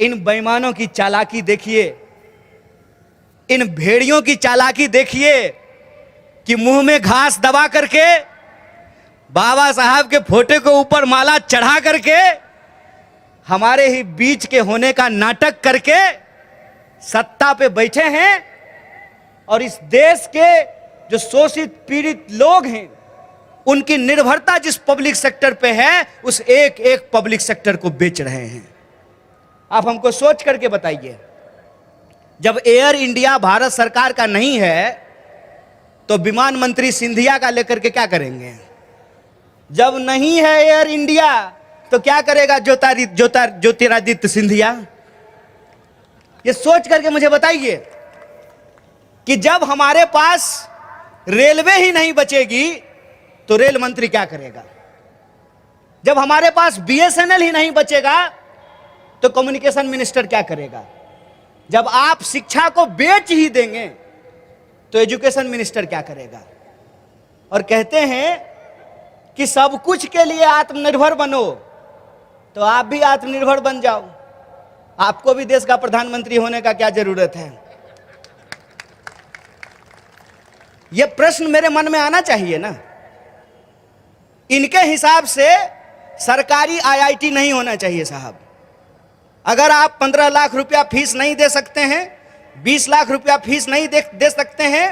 इन बेईमानों की चालाकी देखिए, इन भेड़ियों की चालाकी देखिए कि मुंह में घास दबा करके, बाबा साहब के फोटो के ऊपर माला चढ़ा करके, हमारे ही बीच के होने का नाटक करके सत्ता पे बैठे हैं और इस देश के जो शोषित पीड़ित लोग हैं उनकी निर्भरता जिस पब्लिक सेक्टर पे है उस एक एक पब्लिक सेक्टर को बेच रहे हैं। आप हमको सोच करके बताइए, जब एयर इंडिया भारत सरकार का नहीं है तो विमान मंत्री सिंधिया का लेकर के क्या करेंगे? जब नहीं है एयर इंडिया तो क्या करेगा ज्योतिरादित्य सिंधिया? ये सोच करके मुझे बताइए कि जब हमारे पास रेलवे ही नहीं बचेगी तो रेल मंत्री क्या करेगा? जब हमारे पास बीएसएनएल ही नहीं बचेगा तो कम्युनिकेशन मिनिस्टर क्या करेगा? जब आप शिक्षा को बेच ही देंगे तो एजुकेशन मिनिस्टर क्या करेगा? और कहते हैं कि सब कुछ के लिए आत्मनिर्भर बनो, तो आप भी आत्मनिर्भर बन जाओ। आपको भी देश का प्रधानमंत्री होने का क्या जरूरत है? यह प्रश्न मेरे मन में आना चाहिए ना। इनके हिसाब से सरकारी आईआईटी नहीं होना चाहिए साहब। अगर आप 15 लाख रुपया फीस नहीं दे सकते हैं, 20 लाख रुपया फीस नहीं दे सकते हैं,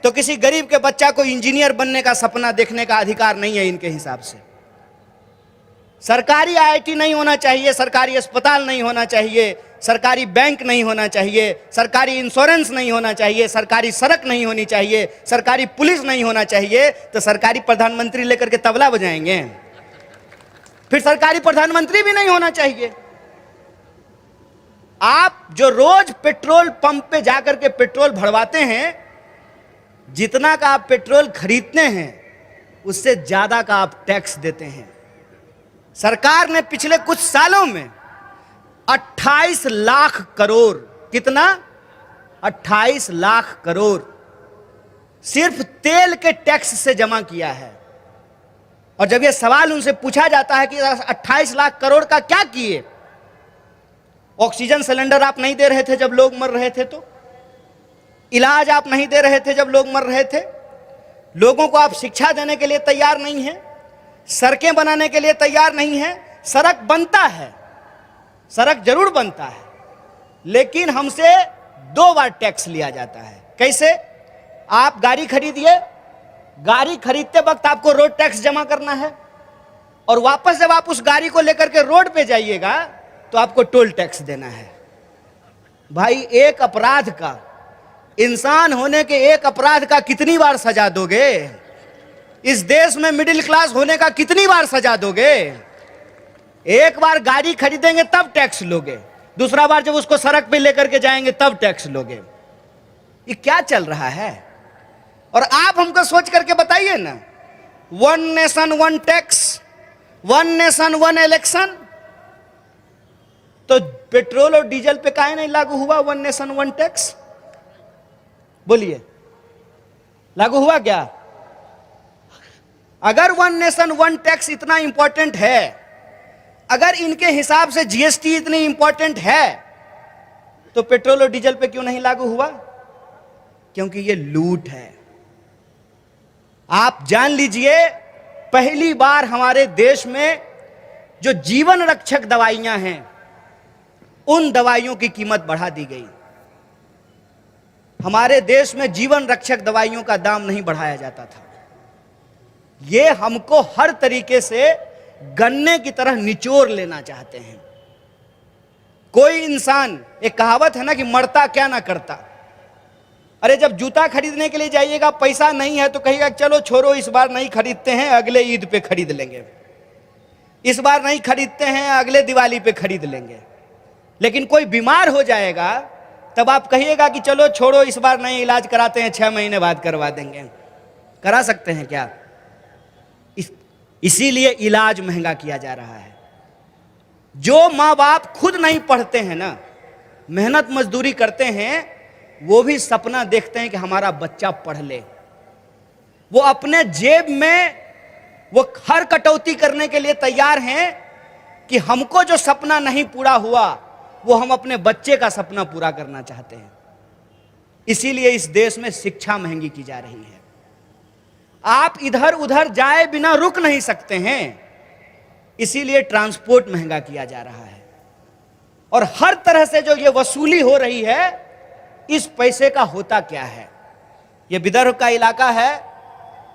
तो किसी गरीब के बच्चा को इंजीनियर बनने का सपना देखने का अधिकार नहीं है इनके हिसाब से। सरकारी आईआईटी नहीं होना चाहिए, सरकारी अस्पताल नहीं होना चाहिए, सरकारी बैंक नहीं होना चाहिए, सरकारी इंश्योरेंस नहीं होना चाहिए, सरकारी सड़क नहीं होनी चाहिए, सरकारी पुलिस नहीं होना चाहिए, तो सरकारी प्रधानमंत्री लेकर के तबला बजाएंगे? फिर सरकारी प्रधानमंत्री भी नहीं होना चाहिए। आप जो रोज पेट्रोल पंप पे जाकर के पेट्रोल भरवाते हैं, जितना का आप पेट्रोल खरीदते हैं उससे ज्यादा का आप टैक्स देते हैं। सरकार ने पिछले कुछ सालों में 28 लाख करोड़, कितना? 28 लाख करोड़ सिर्फ तेल के टैक्स से जमा किया है। और जब यह सवाल उनसे पूछा जाता है कि 28 लाख करोड़ का क्या किए? ऑक्सीजन सिलेंडर आप नहीं दे रहे थे जब लोग मर रहे थे, तो इलाज आप नहीं दे रहे थे जब लोग मर रहे थे, लोगों को आप शिक्षा देने के लिए तैयार नहीं है, सड़कें बनाने के लिए तैयार नहीं है। सड़क बनता है, सड़क जरूर बनता है, लेकिन हमसे 2 बार टैक्स लिया जाता है। कैसे? आप गाड़ी खरीदिए, गाड़ी खरीदते वक्त आपको रोड टैक्स जमा करना है, और वापस जब आप उस गाड़ी को लेकर के रोड पे जाइएगा तो आपको टोल टैक्स देना है। भाई, एक अपराध का, इंसान होने के एक अपराध का कितनी बार सजा दोगे? इस देश में मिडिल क्लास होने का कितनी बार सजा दोगे? एक बार गाड़ी खरीदेंगे तब टैक्स लोगे, दूसरा बार जब उसको सड़क पे लेकर के जाएंगे तब टैक्स लोगे। ये क्या चल रहा है? और आप हमको सोच करके बताइए ना, 1 नेशन 1 टैक्स, 1 नेशन 1 इलेक्शन, तो पेट्रोल और डीजल पे काहे नहीं लागू हुआ 1 नेशन 1 टैक्स? बोलिए, लागू हुआ क्या? अगर 1 नेशन 1 टैक्स इतना इंपॉर्टेंट है, अगर इनके हिसाब से जीएसटी इतनी इंपॉर्टेंट है, तो पेट्रोल और डीजल पे क्यों नहीं लागू हुआ? क्योंकि ये लूट है। आप जान लीजिए, पहली बार हमारे देश में जो जीवन रक्षक दवाइयां हैं उन दवाइयों की कीमत बढ़ा दी गई। हमारे देश में जीवन रक्षक दवाइयों का दाम नहीं बढ़ाया जाता था। ये हमको हर तरीके से गन्ने की तरह निचोड़ लेना चाहते हैं। कोई इंसान, एक कहावत है ना कि मरता क्या ना करता। अरे जब जूता खरीदने के लिए जाइएगा, पैसा नहीं है तो कहिएगा चलो छोड़ो, इस बार नहीं खरीदते हैं, अगले ईद पे खरीद लेंगे, इस बार नहीं खरीदते हैं, अगले दिवाली पे खरीद लेंगे। लेकिन कोई बीमार हो जाएगा तब आप कहिएगा कि चलो छोड़ो, इस बार नहीं इलाज कराते हैं, 6 महीने बाद करवा देंगे। करा सकते हैं क्या? इसीलिए इलाज महंगा किया जा रहा है। जो माँ बाप खुद नहीं पढ़ते हैं ना, मेहनत मजदूरी करते हैं, वो भी सपना देखते हैं कि हमारा बच्चा पढ़ ले। वो अपने जेब में वो हर कटौती करने के लिए तैयार हैं कि हमको जो सपना नहीं पूरा हुआ वो हम अपने बच्चे का सपना पूरा करना चाहते हैं। इसीलिए इस देश में शिक्षा महंगी की जा रही है। आप इधर उधर जाए बिना रुक नहीं सकते हैं, इसीलिए ट्रांसपोर्ट महंगा किया जा रहा है। और हर तरह से जो ये वसूली हो रही है, इस पैसे का होता क्या है? ये विदर्भ का इलाका है,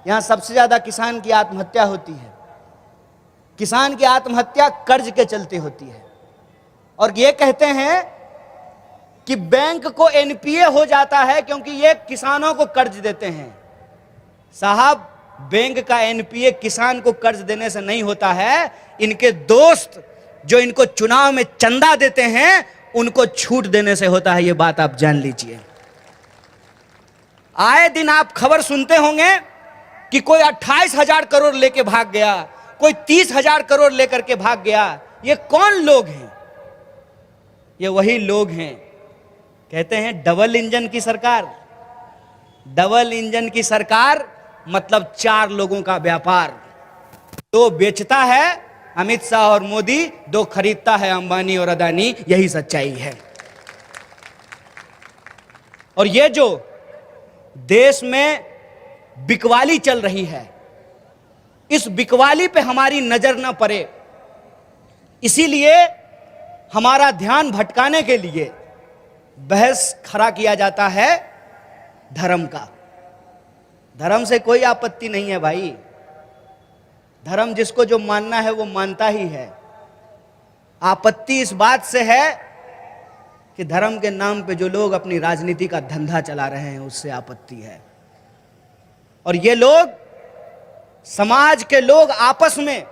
यहां सबसे ज्यादा किसान की आत्महत्या होती है। किसान की आत्महत्या कर्ज के चलते होती है। और ये कहते हैं कि बैंक को एनपीए हो जाता है क्योंकि ये किसानों को कर्ज देते हैं। साहब, बैंक का एनपीए किसान को कर्ज देने से नहीं होता है, इनके दोस्त जो इनको चुनाव में चंदा देते हैं उनको छूट देने से होता है। ये बात आप जान लीजिए। आए दिन आप खबर सुनते होंगे कि कोई 28,000 करोड़ लेके भाग गया, कोई 30,000 करोड़ लेकर के भाग गया। ये कौन लोग हैं? ये वही लोग हैं, कहते हैं डबल इंजन की सरकार। डबल इंजन की सरकार मतलब 4 लोगों का व्यापार। 2 बेचता है अमित शाह और मोदी, 2 खरीदता है अंबानी और अदानी। यही सच्चाई है। और ये जो देश में बिकवाली चल रही है, इस बिकवाली पे हमारी नजर ना पड़े, इसीलिए हमारा ध्यान भटकाने के लिए बहस खड़ा किया जाता है धर्म का। धर्म से कोई आपत्ति नहीं है भाई। धर्म जिसको जो मानना है वो मानता ही है। आपत्ति इस बात से है कि धर्म के नाम पे जो लोग अपनी राजनीति का धंधा चला रहे हैं, उससे आपत्ति है। और ये लोग, समाज के लोग आपस में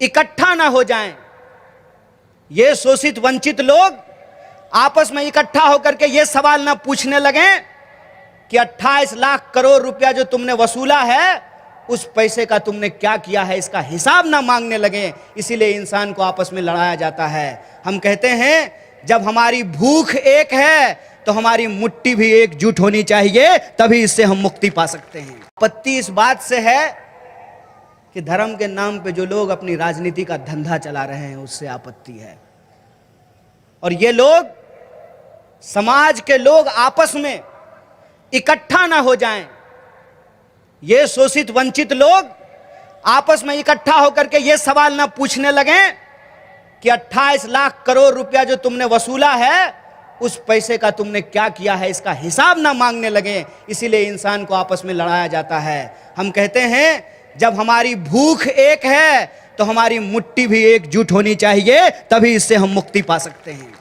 इकट्ठा ना हो जाएं, ये शोषित वंचित लोग आपस में इकट्ठा होकर के ये सवाल ना पूछने लगें कि 28 लाख करोड़ रुपया जो तुमने वसूला है, उस पैसे का तुमने क्या किया है, इसका हिसाब ना मांगने लगे। इसीलिए इंसान को आपस में लड़ाया जाता है। हम कहते हैं जब हमारी भूख एक है तो हमारी मुट्ठी भी एकजुट होनी चाहिए, तभी इससे हम मुक्ति पा सकते हैं। आपत्ति इस बात से है कि धर्म के नाम पे जो लोग अपनी राजनीति का धंधा चला रहे हैं, उससे आपत्ति है। और ये लोग, समाज के लोग आपस में इकट्ठा ना हो जाएं, ये शोषित वंचित लोग आपस में इकट्ठा होकर के ये सवाल ना पूछने लगें कि 28 लाख करोड़ रुपया जो तुमने वसूला है, उस पैसे का तुमने क्या किया है, इसका हिसाब ना मांगने लगे। इसीलिए इंसान को आपस में लड़ाया जाता है। हम कहते हैं जब हमारी भूख एक है तो हमारी मुट्ठी भी एकजुट होनी चाहिए, तभी इससे हम मुक्ति पा सकते हैं।